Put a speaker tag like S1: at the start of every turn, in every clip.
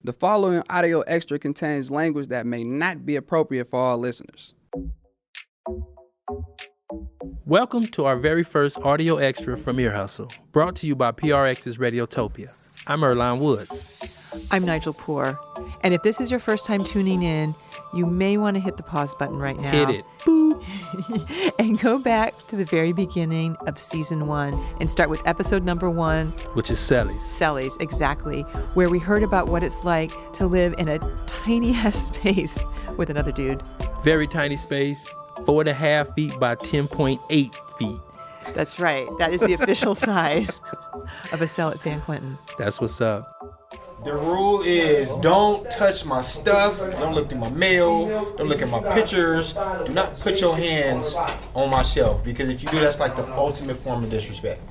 S1: The following audio extra contains language that may not be appropriate for all listeners.
S2: Welcome to our very first audio extra from Ear Hustle, brought to you by PRX's Radiotopia. I'm Earlonne Woods.
S3: I'm Nigel Poor. And if this is your first time tuning in, you may want to hit the pause button right now.
S2: Hit it. Boop.
S3: And go back to the very beginning of season 1 and start with episode number 1.
S2: Which is Sellies.
S3: Sellies, exactly. Where we heard about what it's like to live in a tiny-ass space with another dude.
S2: Very tiny space, 4.5 feet by 10.8 feet.
S3: That's right. That is the official size of a cell at San Quentin.
S2: That's what's up.
S4: The rule is don't touch my stuff, don't look through my mail, don't look at my pictures, do not put your hands on my shelf, because if you do, that's like the ultimate form of disrespect.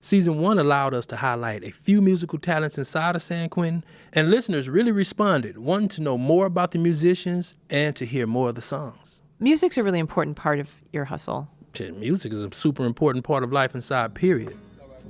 S2: Season 1 allowed us to highlight a few musical talents inside of San Quentin, and listeners really responded, wanting to know more about the musicians and to hear more of the songs.
S3: Music's a really important part of Ear Hustle.
S2: Music is a super important part of life inside, period.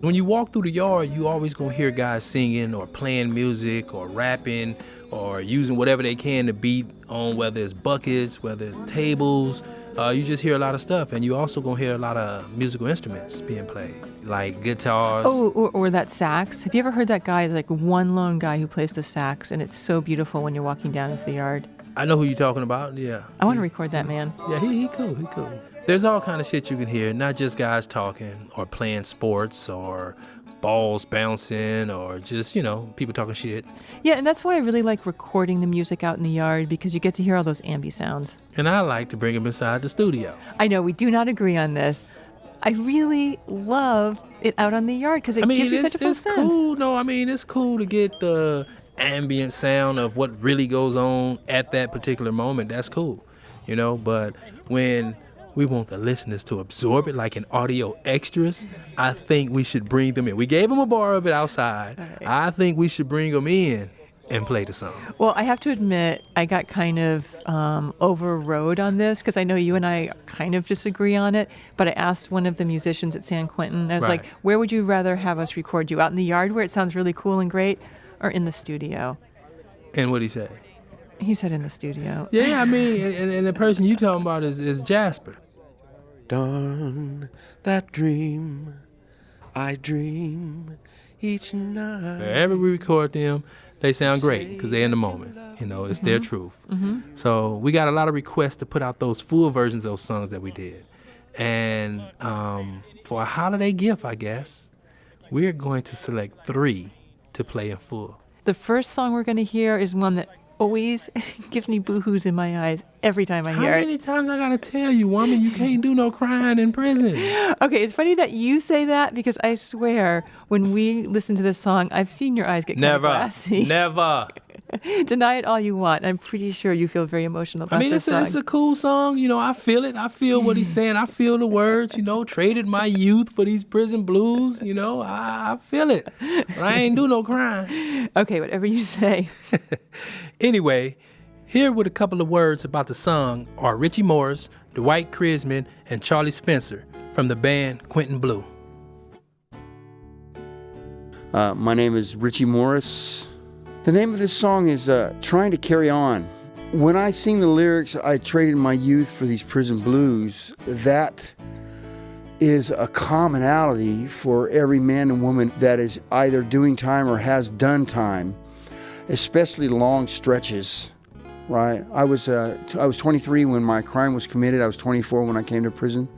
S2: When you walk through the yard, you always gonna hear guys singing or playing music or rapping or using whatever they can to beat on, whether it's buckets, whether it's tables. You just hear a lot of stuff, and you also gonna hear a lot of musical instruments being played, like guitars.
S3: Oh, or that sax. Have you ever heard that guy, like one lone guy who plays the sax, and it's so beautiful when you're walking down into the yard?
S2: I know who you're talking about, yeah.
S3: I want to record that man.
S2: Yeah, he cool. There's all kind of shit you can hear, not just guys talking or playing sports or balls bouncing or just, people talking shit.
S3: Yeah, and that's why I really like recording the music out in the yard, because you get to hear all those ambi sounds.
S2: And I like to bring them inside the studio.
S3: I know, we do not agree on this. I really love it out on the yard because it gives you such a full sense.
S2: Cool. No, it's cool to get the ambient sound of what really goes on at that particular moment. That's cool, but when we want the listeners to absorb it like in audio extras, I think we should bring them in. We gave them a bar of it outside. Right. I think we should bring them in and play the song.
S3: Well, I have to admit, I got kind of overrode on this because I know you and I kind of disagree on it, but I asked one of the musicians at San Quentin, I was like, where would you rather have us record you? Out in the yard where it sounds really cool and great, or in the studio?
S2: And what'd he say?
S3: He said in the studio.
S2: Yeah, and the person you talking about is Jasper.
S5: Darn that dream I dream each night.
S2: Wherever we record them, they sound great because they're in the moment. It's their truth. Mm-hmm. So we got a lot of requests to put out those full versions of those songs that we did. And for a holiday gift, I guess, we're going to select 3 to play in full.
S3: The first song we're going to hear is one that always gives me boo-hoos in my eyes every time I hear it.
S2: How many times I gotta tell you, woman, you can't do no crying in prison?
S3: Okay, it's funny that you say that because I swear when we listen to this song, I've seen your eyes get kind of glassy.
S2: Never.
S3: Deny it all you want. I'm pretty sure you feel very emotional about this song.
S2: It's a cool song. I feel it. I feel what he's saying. I feel the words, traded my youth for these prison blues. I feel it. But I ain't do no crying.
S3: Okay, whatever you say.
S2: Anyway, here with a couple of words about the song are Richie Morris, Dwight Krizman, and Charlie Spencer from the band Quentin Blue.
S6: My name is Richie Morris. The name of this song is Trying to Carry On. When I sing the lyrics, I traded my youth for these prison blues, that is a commonality for every man and woman that is either doing time or has done time, especially long stretches, right? I was 23 when my crime was committed. I was 24 when I came to prison,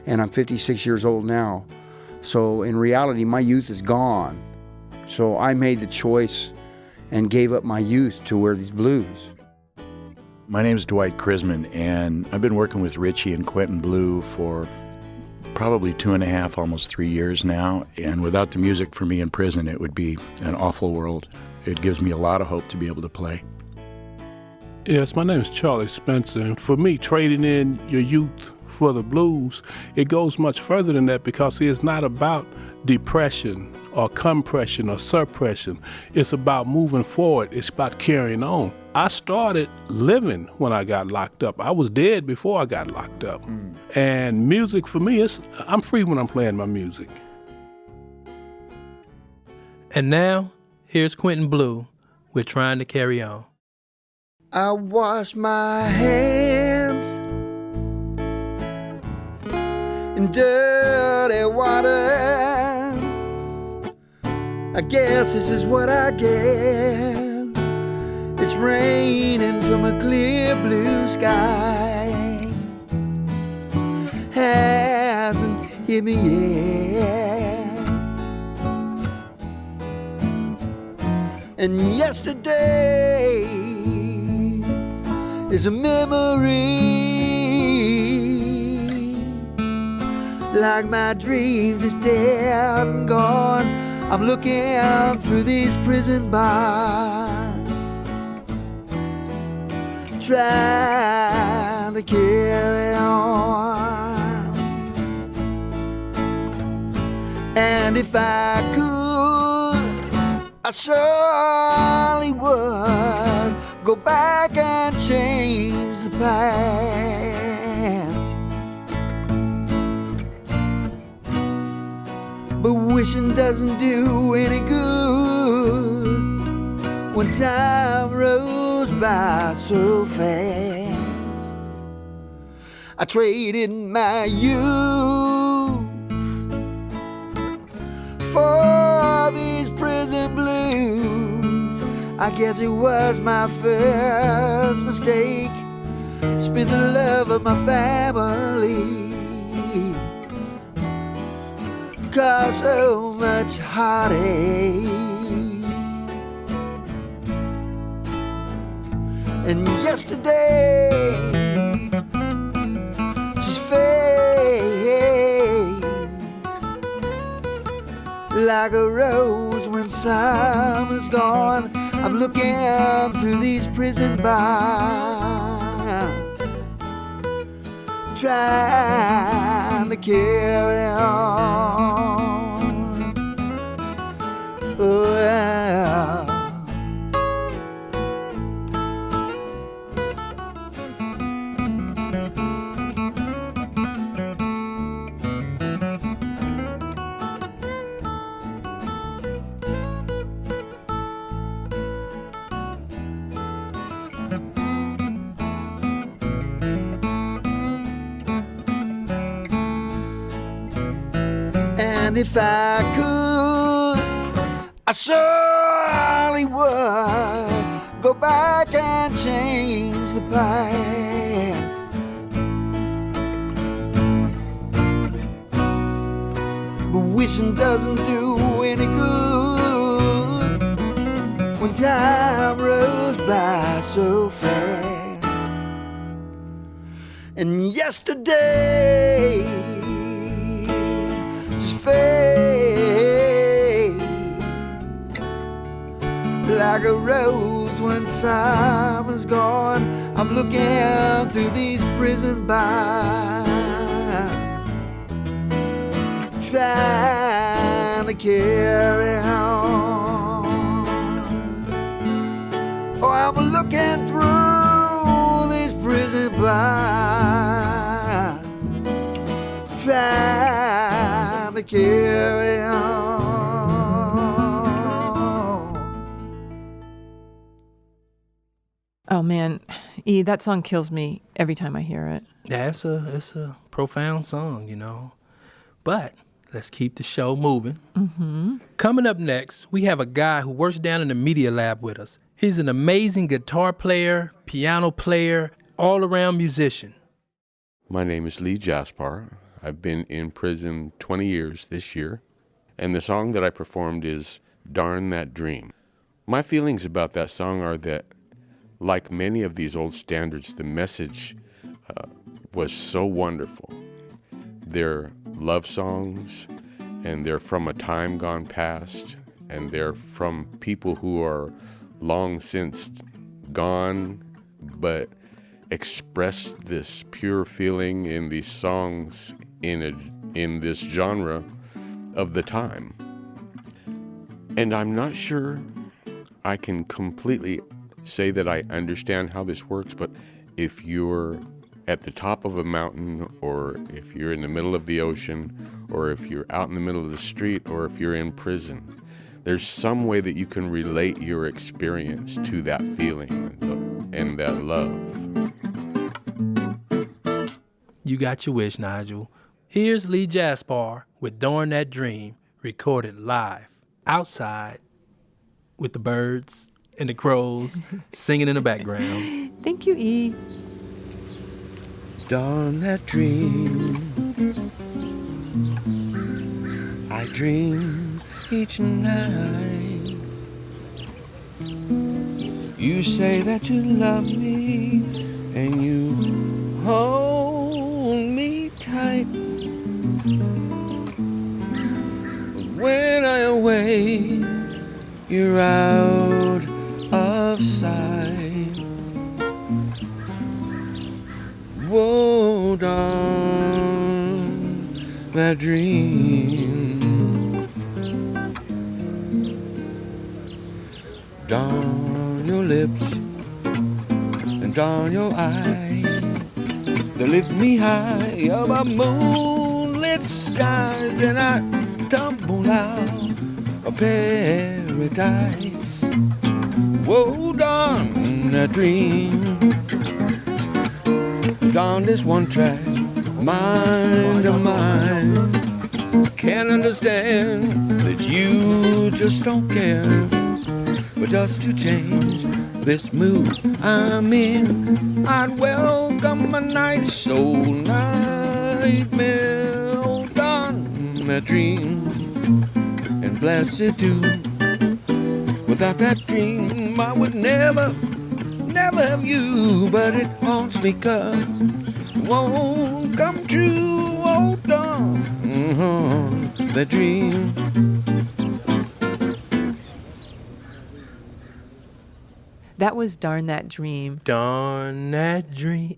S6: and I'm 56 years old now. So in reality, my youth is gone. So I made the choice and gave up my youth to wear these blues.
S7: My name is Dwight Krizman, and I've been working with Richie and Quentin Blue for probably 2.5, almost 3 years now. And without the music for me in prison, it would be an awful world. It gives me a lot of hope to be able to play.
S8: Yes, my name is Charlie Spencer. And for me, trading in your youth for the blues, it goes much further than that because it's not about depression or compression or suppression. It's about moving forward. It's about carrying on. I started living when I got locked up. I was dead before I got locked up. And music for me, I'm free when I'm playing my music.
S2: And now, here's Quentin Blue We're trying to carry on.
S6: I wash my hands in dirty water. I guess this is what I get. It's raining from a clear blue sky. Hasn't hit me yet. And yesterday is a memory, like my dreams is dead and gone. I'm looking out through these prison bars, trying to carry on. And if I could, I surely would go back and change the past. But wishing doesn't do any good when time rolls by so fast. I traded my youth for these prison blues. I guess it was my first mistake. Spent the love of my family, caused so much heartache. And yesterday just fades like a rose when summer's gone. I'm looking out through these prison bars, trying to carry on. Oh, yeah. And if I could, I surely would go back and change the past. But wishing doesn't do any good when time rolls by so fast. And yesterday fades like a rose when summer's gone. I'm looking out through these prison bars, trying to carry on. Oh, I'm looking through these prison bars, trying to carry on.
S3: Oh man, E, that song kills me every time I hear it.
S2: Yeah, it's a profound song, you know. But let's keep the show moving. Mm-hmm. Coming up next, we have a guy who works down in the media lab with us. He's an amazing guitar player, piano player, all-around musician.
S5: My name is Lee Jaspar. I've been in prison 20 years this year, and the song that I performed is Darn That Dream. My feelings about that song are that, like many of these old standards, the message was so wonderful. They're love songs, and they're from a time gone past, and they're from people who are long since gone, but express this pure feeling in these songs in this genre of the time. And I'm not sure I can completely say that I understand how this works, but if you're at the top of a mountain, or if you're in the middle of the ocean, or if you're out in the middle of the street, or if you're in prison, there's some way that you can relate your experience to that feeling and that love.
S2: You got your wish, Nigel. Here's Lee Jaspar with Darn That Dream, recorded live, outside, with the birds and the crows singing in the background.
S3: Thank you, E.
S9: Darn that dream I dream each night. You say that you love me and you hold me tight. When I awake, you're out of sight. Whoa, darn that dream. Darn your lips and darn your eyes. They lift me high above moonlit skies, and I tumble out of paradise. Whoa, darn that dream. Darn this one track, mind of mine. Can't understand that you just don't care. But just to change this mood I'm in, I'd welcome a nice soul nightmare. Oh, darn that dream, and blessed too. Without that dream, I would never have you. But it haunts me 'cause it won't come true. Oh, darn that dream.
S3: That was Darn That Dream.
S2: Darn that dream.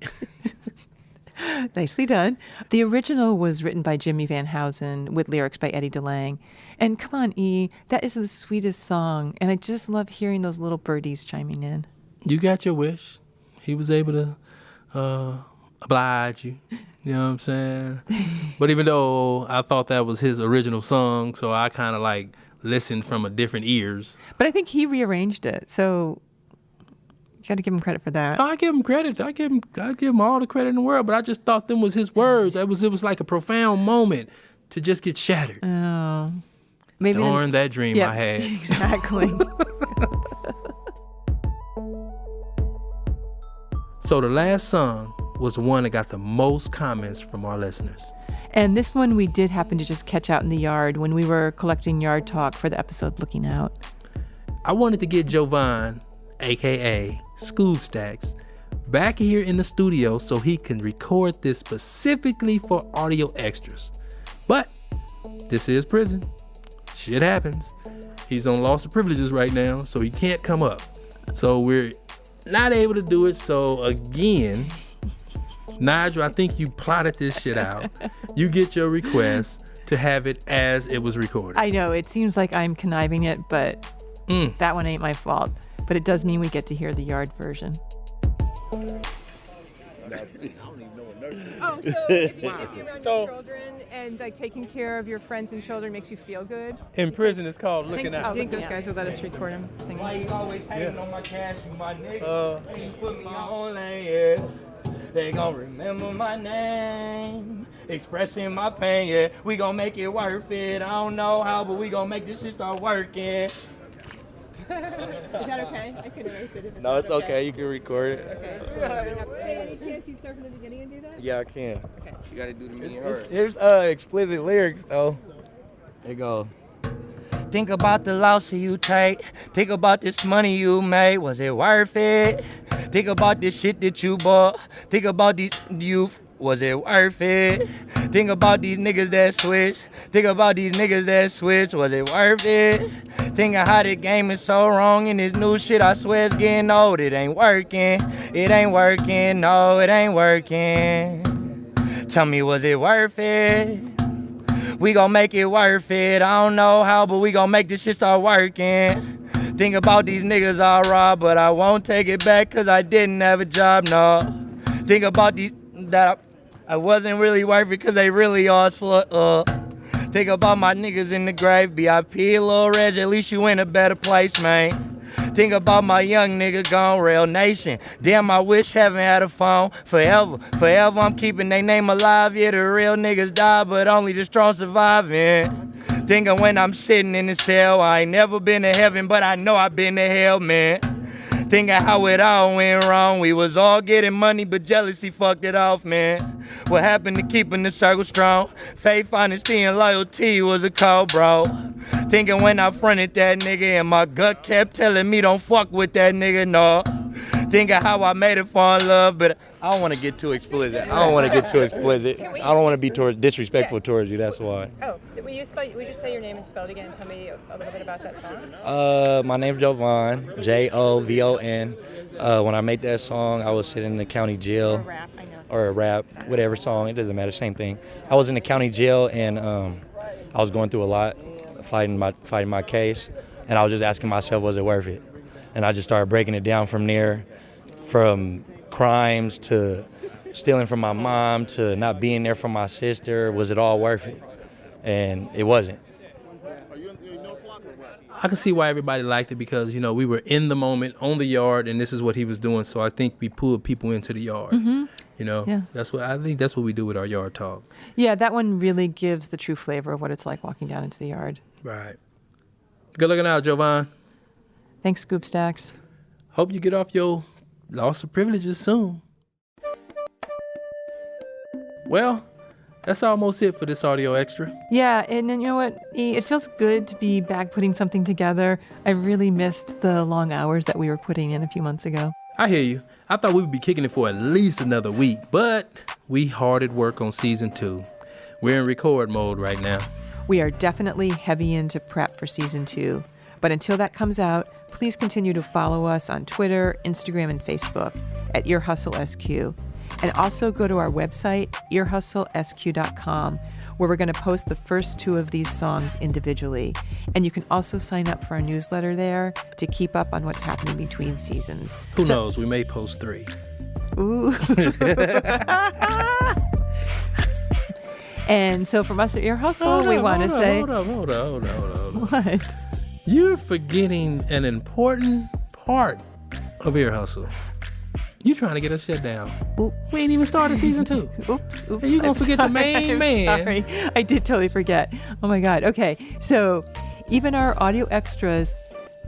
S3: Nicely done. The original was written by Jimmy Van Heusen with lyrics by Eddie DeLange. And come on, E, that is the sweetest song. And I just love hearing those little birdies chiming in.
S2: You got your wish. He was able to oblige you. You know what I'm saying? But even though I thought that was his original song, so I kind of like listened from a different ears.
S3: But I think he rearranged it. So you got to give him credit for that.
S2: I give him credit. I give him all the credit in the world. But I just thought them was his words. It was like a profound moment to just get shattered.
S3: Oh, maybe
S2: Darn that dream I had.
S3: Exactly.
S2: So the last song was the one that got the most comments from our listeners.
S3: And this one we did happen to just catch out in the yard when we were collecting yard talk for the episode Looking Out.
S2: I wanted to get Jovon, a.k.a. Scoob Stacks, back here in the studio so he can record this specifically for audio extras. But this is prison. Shit happens. He's on loss of privileges right now, so he can't come up. So we're not able to do it. So again, Nigel, I think you plotted this shit out. You get your request to have it as it was recorded.
S3: I know, it seems like I'm conniving it, but that one ain't my fault. But it does mean we get to hear the yard version.
S10: Oh, so if you're around your children and like taking care of your friends and children makes you feel good?
S2: In prison, it's called Looking Out.
S10: I think those guys would let us record him singing.
S11: Why you always hating on my cash, you my nigga? You put me on lane, yeah. They gon' remember my name, expressing my pain, yeah. We gon' make it worth it. I don't know how, but we gon' make this shit start working.
S10: Is that okay? I could erase it if it's
S11: No, it's okay. You can record it.
S10: Okay. Hey, any chance you start from the beginning and do that?
S11: Yeah, I can.
S10: Okay.
S9: You gotta do the me and her.
S11: Here's explicit lyrics though. There you go. Think about the loss you take. Think about this money you made. Was it worth it? Think about this shit that you bought. Think about these youth. Was it worth it? Think about these niggas that switch. Think about these niggas that switch. Was it worth it? Thinking how the game is so wrong and this new shit, I swear it's getting old. It ain't working. It ain't working. No, it ain't working. Tell me, was it worth it? We gon' make it worth it. I don't know how, but we gon' make this shit start working. Think about these niggas I robbed, but I won't take it back cause I didn't have a job, no. Think about these that I wasn't really worth it cause they really all Think about my niggas in the grave. BIP, Lil Reg, at least you in a better place, man. Think about my young nigga gone, Rail Nation. Damn, I wish heaven had a phone. Forever, forever, I'm keeping their name alive. Yeah, the real niggas die, but only the strong surviving. Thinking when I'm sitting in the cell, I ain't never been to heaven, but I know I've been to hell, man. Thinking how it all went wrong. We was all getting money, but jealousy fucked it off, man. What happened to keeping the circle strong? Faith, honesty, and loyalty was a code, bro. Thinking when I fronted that nigga and my gut kept telling me don't fuck with that nigga, no. Thinking how I made it fall in love, but I don't want to get too explicit. I don't want to get too explicit. I don't want to be disrespectful towards you, that's why.
S10: Oh, will you just say your name and spell it again and tell me a little bit about that song?
S11: My name's Jovon, Jovon. When I made that song, I was sitting in the county jail.
S10: Or a rap, I know.
S11: Or a rap, whatever song, it doesn't matter, same thing. I was in the county jail and I was going through a lot, fighting my case, and I was just asking myself, was it worth it? And I just started breaking it down from there, from crimes to stealing from my mom to not being there for my sister. Was it all worth it? And it wasn't.
S2: I can see why everybody liked it because, you know, we were in the moment, on the yard, and this is what he was doing. So I think we pulled people into the yard.
S3: Mm-hmm.
S2: You know,
S3: Yeah.
S2: that's what we do with our yard talk.
S3: Yeah, that one really gives the true flavor of what it's like walking down into the yard.
S2: Right. Good looking out, Jovon.
S3: Thanks, Scoob Stacks.
S2: Hope you get off your loss of privileges soon. Well, that's almost it for this audio extra.
S3: Yeah, and then you know what? It feels good to be back putting something together. I really missed the long hours that we were putting in a few months ago.
S2: I hear you. I thought we would be kicking it for at least another week, but we hard at work on season 2. We're in record mode right now.
S3: We are definitely heavy into prep for season 2. But until that comes out, please continue to follow us on Twitter, Instagram, and Facebook at EarHustleSQ. And also go to our website, earhustlesq.com, where we're going to post the first 2 of these songs individually. And you can also sign up for our newsletter there to keep up on what's happening between seasons.
S2: Who knows? We may post 3.
S3: Ooh. And so from us at Ear Hustle, we want to say...
S2: Hold up.
S3: What?
S2: You're forgetting an important part of Ear Hustle. You trying to get us shut down.
S3: Oop.
S2: We ain't even started season 2.
S3: Oops.
S2: And you gonna forget the main man.
S3: Sorry, I did totally forget. Oh my God. Okay, so even our audio extras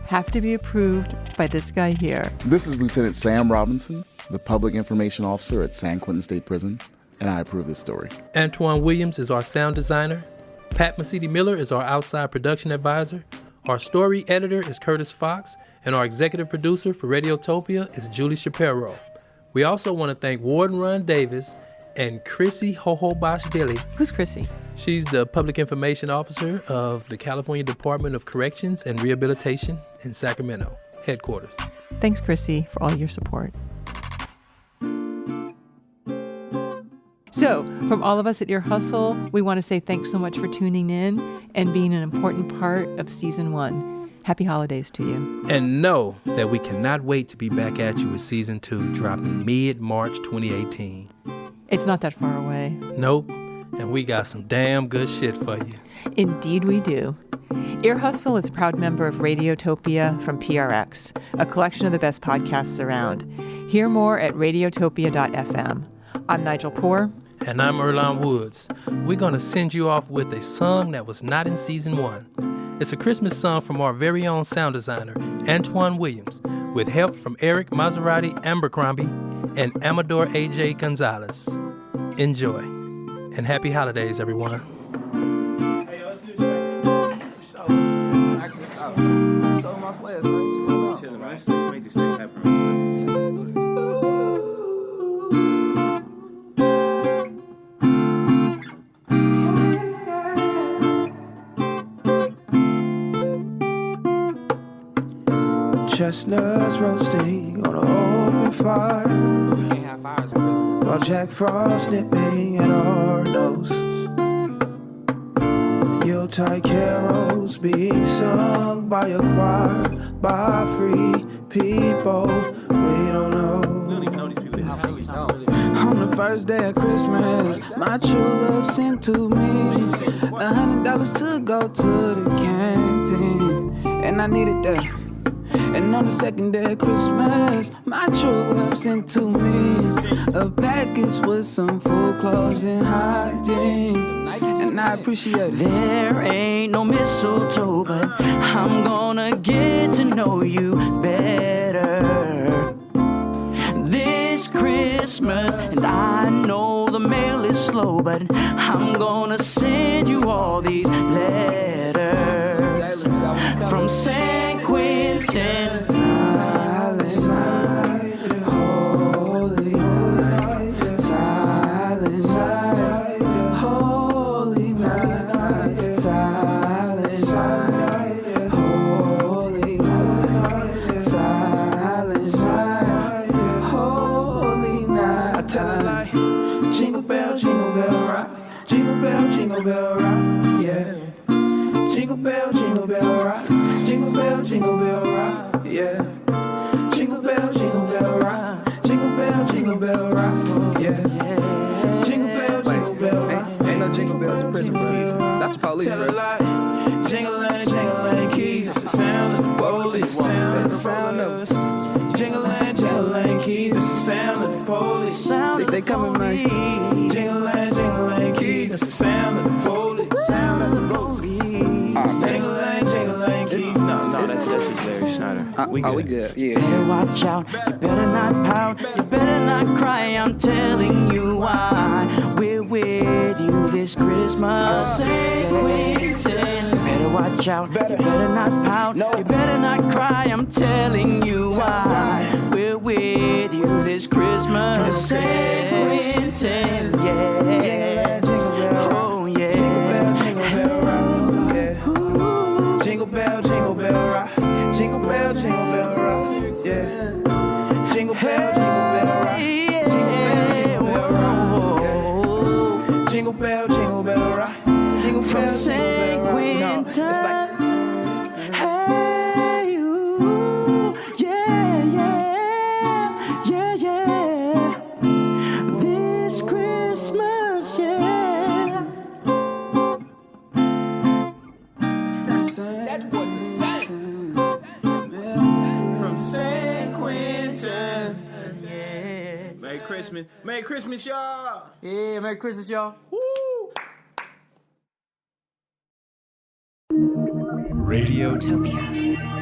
S3: have to be approved by this guy here.
S12: This is Lieutenant Sam Robinson, the Public Information Officer at San Quentin State Prison, and I approve this story.
S2: Antwan Williams is our sound designer. Pat Mesiti-Miller is our outside production advisor. Our story editor is Curtis Fox, and our executive producer for Radiotopia is Julie Shapiro. We also want to thank Warden Ron Davis and Chrissy Hohobash-Billy.
S3: Who's Chrissy?
S2: She's the Public Information Officer of the California Department of Corrections and Rehabilitation in Sacramento, headquarters.
S3: Thanks, Chrissy, for all your support. So, from all of us at Ear Hustle, we want to say thanks so much for tuning in and being an important part of Season 1. Happy holidays to you.
S2: And know that we cannot wait to be back at you with Season 2 dropping mid-March 2018.
S3: It's not that far away.
S2: Nope. And we got some damn good shit for you.
S3: Indeed we do. Ear Hustle is a proud member of Radiotopia from PRX, a collection of the best podcasts around. Hear more at radiotopia.fm. I'm Nigel Poor.
S2: And I'm Earlonne Woods. We're going to send you off with a song that was not in Season 1. It's a Christmas song from our very own sound designer, Antwan Williams, with help from Eric Maserati Abercrombie and Amador A.J. Gonzales. Enjoy. And happy holidays, everyone.
S13: Hey, let's do this. So my players, man. Chilling, man. Let's make this thing happen. Yeah, let's do this.
S14: Chestnuts roasting on an open fire.
S13: Can't have fires in prison.
S14: While Jack Frost nipping at our nose. Yuletide carols being sung by a choir, by free people we don't know.
S13: We don't even know these people.
S14: On the first day of Christmas, my true love sent to me $100 to go to the canteen, and I needed that. And on the second day of Christmas, my true love sent to me a package with some full clothes and hygiene, and I appreciate it.
S15: There ain't no mistletoe, but I'm gonna get to know you better this Christmas. And I know the mail is slow, but I'm gonna send you all these letters from San Quentin.
S14: Silent night, holy night, silent night, holy night, silent night, holy night, silent night, holy night. I tell her like, jingle bell rock, jingle bell rock, yeah. Jingle bell rock, jingle bell rock, yeah. Jingle bell rock, jingle bell rock, yeah. Jingle bell rock. Ain't no jingle bells in prison, bro. That's the police, bro. Jingling, keys, it's the sound of the police. That's the sound of it. Jingling, keys, it's the sound of the police. They coming, man. Jingling, keys, it's the sound of the police. Sound of the police. Jingling, keys. No, that's just Larry Schneider. We good. Yeah.
S15: Better watch out, you better not pout, you better not cry, I'm telling you why. We're with you this Christmas, San Quentin. Better watch out, you better not pout, you better not cry, I'm telling you why. We're with you this Christmas, San Quentin, yeah. Oh yeah. Jingle bell rock, jingle bell rock, yeah. Jingle bell rock, jingle bell rock, jingle bell from San Quentin. It's like, hey you, yeah. This Christmas, yeah.
S14: That boy can sing. From San Quentin.
S15: Yeah.
S13: Merry Christmas, y'all.
S15: Yeah, Merry Christmas, y'all.
S16: Radiotopia.